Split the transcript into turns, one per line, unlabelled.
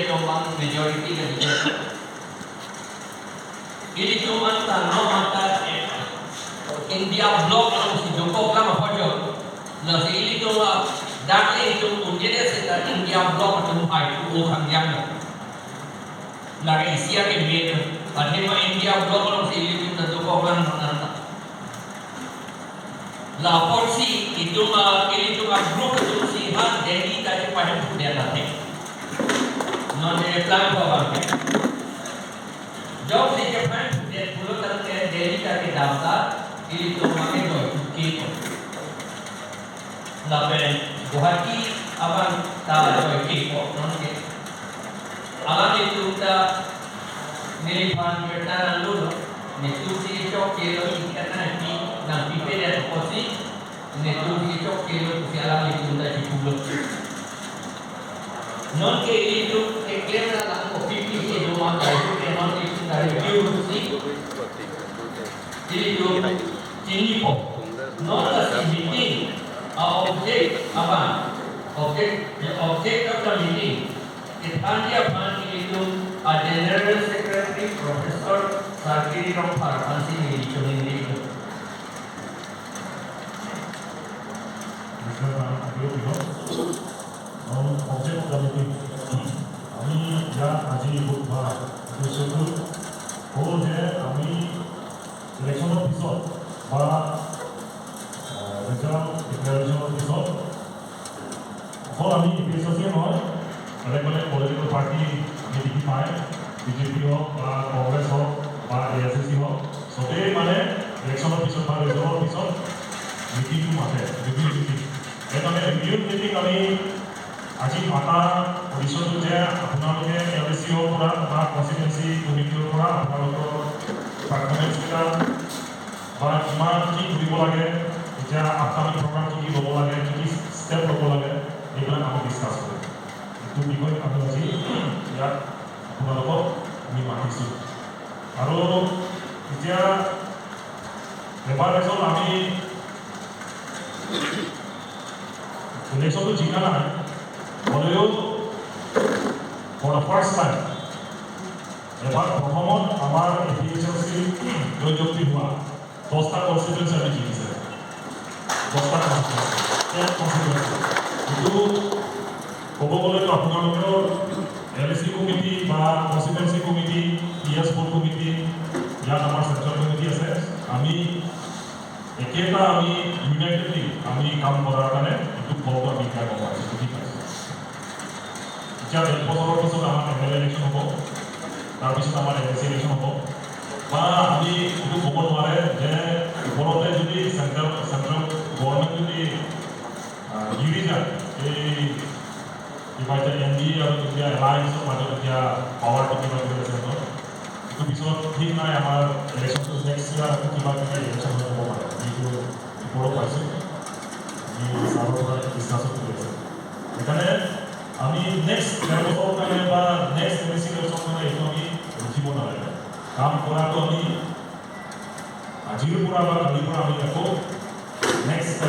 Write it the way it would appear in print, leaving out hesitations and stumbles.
nomang majority na dito. Itu mata no mata India block ang si Joko kama pojo. Na si itu dati itu undine sa India block ang ay tu hangyang. Na Asia ke media. Adi mo India block ang si itu na Joko kan mananta. La porsi itu group itu si han Delhi tadi pada dia nanti. Non dia plan bawa. जब से Japan ने पूरा तरह से दिल्ली का के दावता itu makin bercuci lapen guhati abang tak bercuci kok nanti alam itu tak nilaipan bertanah dulu itu si cok kilo ikan nanti nanti pada posisi itu si cok kilo si alam itu tak dibuat non ke itu klaim lah kopi itu rumah itu non itu dari view sih itu ini po non la si meeting object apa object of the meeting Itania Pan itu General Secretary Professor Sarkiri Ram Farhansi itu
object of the meeting আমি যা আজি বুধবার উদ্দেশ্যটো হ'ল যে আমি ইলেকশ্যনৰ পিছত বা ৰিজাল্ট ডিক্লেৰেশ্যনৰ পিছত অকল আমি এপিএছচিয়ে নহয় বেলেগ বেলেগ পলিটিকেল পাৰ্টি আমি দেখি পায় বিজেপি হওক বা কংগ্ৰেছ হওক বা এআইচিচি হওক চবেই মানে ইলেকশ্যনৰ পিছত বা ৰিজাল্টৰ পিছত মিটিংটো মাতে ৰিভিউ মিটিং সেইকাৰণে ৰিভিউ মিটিং আমি আজি মাতা উদ্দেশ্যটো যে আপোনালোকে এলএচিঅ'ৰ পৰা বা কনষ্টিটুৱেঞ্চি কমিটিৰ পৰা আপোনালোকৰ পাৰফৰ্মেঞ্চকেইটা বা কিমান কি কৰিব লাগে এতিয়া আপকামিং প্ৰগ্ৰাম কি ল'ব লাগে কি ষ্টেপ ল'ব লাগে এইবিলাক আমি ডিছকাছ কৰিম এইটো বিষয়ে আমি আজি ইয়াত আপোনালোকক আমি মাতিছোঁ আৰু এতিয়া এবাৰ এজন আমি ইলেকশ্যনটো জিকা নাই হ'লেও for the first time এবাৰ প্ৰথমত আমাৰ এপিএছচি জয়যুক্তি হোৱা 10টা কনষ্টিটুৱেঞ্চি আমি জিকিছে 10টা কনষ্টিটুৱেঞ্চি এইটো ক'ব গ'লেতো আপোনালোকৰ এলএচি কমিটি বা constituency committee PS board committee ইয়াত আমাৰ চেণ্ট্ৰেল কমিটি আছে আমি একেটা আমি ইউনাইটেডলি আমি কাম কৰাৰ কাৰণে এইটো ফলটো আমি এতিয়া গম পাইছোঁ বুজি পাইছোঁ এতিয়া 1 বছৰৰ পিছত আমাৰ এমএলএ ইলেকশ্যন হ'ব তাৰপিছত আমাৰ এমএলচি ইলেকশ্যন হ'ব বা আমি এইটো ক'ব নোৱাৰে যে ওপৰতে যদি চেণ্ট্ৰেল গভৰ্ণমেণ্ট যদি গিৰি যায় এই কিবা এতিয়া এনডিএ আৰু এতিয়া এলায়েন্সৰ মাজত এতিয়া পাৱাৰটো কিবা কৰি আছে এইটো পিছত ঠিক নাই আমাৰ ইলেকশ্যনটো নেক্সট ইয়াৰ আকৌ কিবা কিবি ইলেকশ্যন হৈ যাব পাৰে যিটো ওপৰত পাইছোঁ আমি ছাৰৰ পৰা ডিছকাছত কৰি আছে সেইকাৰণে আমি নেক্সট 10 বছৰৰ কাৰণে বা নেক্সট এমএলচি ইলেকশ্যনৰ কাৰণে এইটো আমি ৰখিব নালাগে কাম কৰাটো আমি আজিৰ পৰা বা কালিৰ পৰা আমি আকৌ নেক্সট